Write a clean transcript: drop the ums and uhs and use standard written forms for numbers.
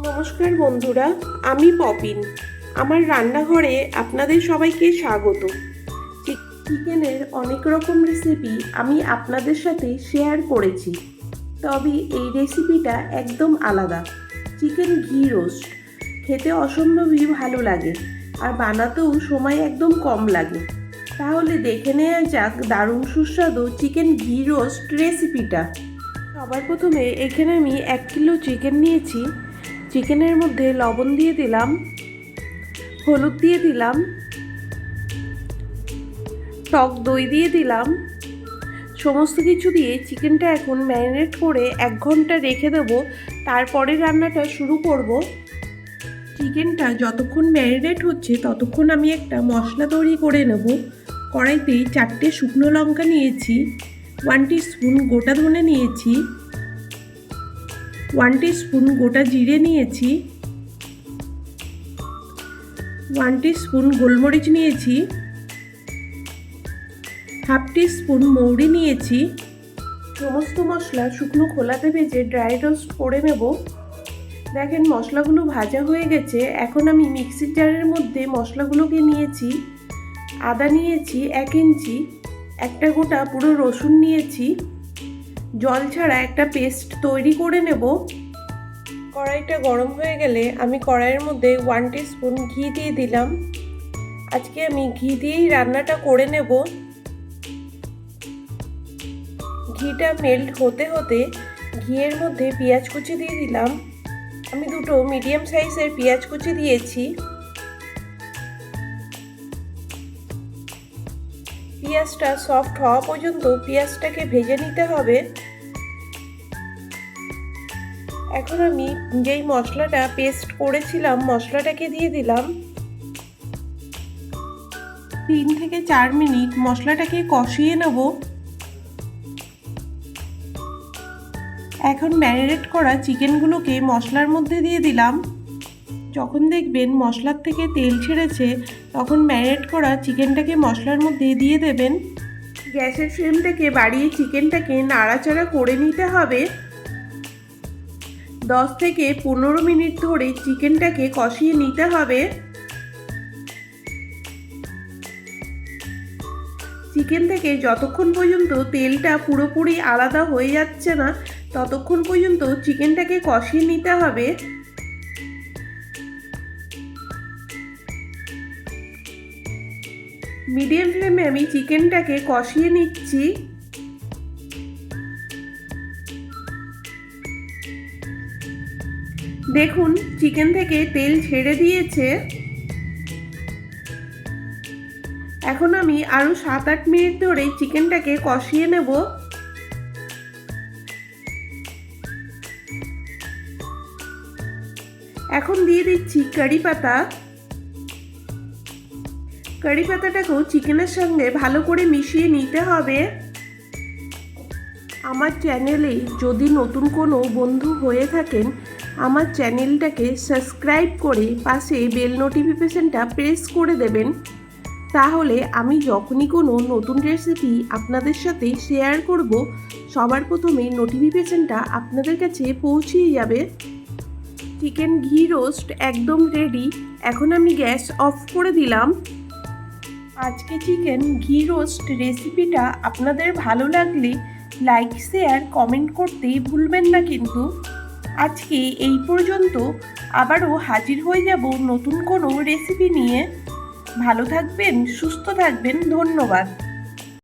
নমস্কার বন্ধুরা, আমি পপিন। আমার রান্নাঘরে আপনাদের সবাইকে স্বাগত। চিকেনের অনেক রকম রেসিপি আমি আপনাদের সাথে শেয়ার করেছি, তবে এই রেসিপিটা একদম আলাদা। চিকেন ঘি রোস্ট খেতে অসম্ভবই ভালো লাগে, আর বানাতেও সময় একদম কম লাগে। তাহলে দেখে নেওয়া যাক দারুণ সুস্বাদু চিকেন ঘি রোস্ট রেসিপিটা। সবার প্রথমে এখানে আমি 1 কিলো চিকেন নিয়েছি। চিকেনের মধ্যে লবণ দিয়ে দিলাম, হলুদ দিয়ে দিলাম, টক দই দিয়ে দিলাম। সমস্ত কিছু দিয়ে চিকেনটা এখন ম্যারিনেট করে 1 ঘন্টা রেখে দেবো, তারপরে রান্নাটা শুরু করব। চিকেনটা যতক্ষণ ম্যারিনেট হচ্ছে ততক্ষণ আমি একটা মশলা তৈরি করে নেব। কড়াইতে 4টে শুকনো লঙ্কা নিয়েছি, 1 টিস্পুন গোটা ধনে নিয়েছি, 1 টিস্পুন গোটা জিরে নিয়েছি, 1 টিস্পুন গোলমরিচ নিয়েছি, হাফ টিস্পুন মৌরি নিয়েছি। সমস্ত মশলা শুকনো খোলাতে ভেজে ড্রাই রোস্ট করে নেব। দেখেন মশলাগুলো ভাজা হয়ে গেছে। এখন আমি মিক্সির জারের মধ্যে মশলাগুলোকে নিয়েছি। আদা নিয়েছি 1 ইঞ্চি, একটা গোটা পুরো রসুন নিয়েছি। জল ছাড়া একটা পেস্ট তৈরি করে নেব। কড়াইটা গরম হয়ে গেলে আমি কড়াইয়ের মধ্যে 1 টিস্পুন ঘি দিয়ে দিলাম। আজকে আমি ঘি দিয়েই রান্নাটা করে নেব। ঘিটা মেল্ট হতে হতে ঘিয়ের মধ্যে পেঁয়াজ কুচি দিয়ে দিলাম। আমি 2টো মিডিয়াম সাইজের পেঁয়াজ কুচি দিয়েছি। পেঁয়াজটা সফট হওয়া পর্যন্ত পেঁয়াজটাকে ভেজে নিতে হবে। এখন আমি যেই মশলাটা পেস্ট করেছিলাম মশলাটাকে দিয়ে দিলাম। 3 থেকে 4 মিনিট মশলাটাকে কষিয়ে নেব। এখন ম্যারিনেট করা চিকেনগুলোকে মশলার মধ্যে দিয়ে দিলাম। যখন দেখবেন মশলার থেকে তেল ছেড়েছে তখন ম্যারিনেট করা চিকেনটাকে মশলার মধ্যে দিয়ে দেবেন। গ্যাসের ফ্লেমটাকে বাড়িয়ে চিকেনটাকে নাড়াচাড়া করে নিতে হবে। 10 থেকে 15 মিনিট ধরে চিকেনটাকে কষিয়ে নিতে হবে। চিকেন থেকে যতক্ষণ পর্যন্ত তেলটা পুরোপুরি আলাদা হয়ে যাচ্ছে না ততক্ষণ পর্যন্ত চিকেনটাকে কষিয়ে নিতে হবে। মিডিয়াম ফ্লেমে আমি চিকেনটাকে কষিয়ে নিচ্ছি। দেখুন চিকেন থেকে তেল ছেড়ে দিয়েছে। এখন আমি আরো 7-8 মিনিট ধরে চিকেনটাকে কষিয়ে নেব। এখন দিয়ে দিচ্ছি কারি পাতা। কারি পাতাটাকেও চিকেনের সঙ্গে ভালো করে মিশিয়ে নিতে হবে। আমার চ্যানেলে যদি নতুন কোনো বন্ধু হয়ে থাকেন আমার চ্যানেলটাকে সাবস্ক্রাইব করে পাশে বেল নোটিফিকেশনটা প্রেস করে দেবেন। তাহলে আমি যখনই কোনো নতুন রেসিপি আপনাদের সাথে শেয়ার করব সবার প্রথমে নোটিফিকেশনটা আপনাদের কাছে পৌঁছিয়ে যাবে। চিকেন ঘি রোস্ট একদম রেডি। এখন আমি গ্যাস অফ করে দিলাম। আজকে চিকেন ঘি রোস্ট রেসিপিটা আপনাদের ভালো লাগলে লাইক শেয়ার কমেন্ট করতেই ভুলবেন না কিন্তু। আজকে এই পর্যন্ত, আবারও হাজির হয়ে যাব নতুন কোনো রেসিপি নিয়ে। ভালো থাকবেন, সুস্থ থাকবেন, ধন্যবাদ।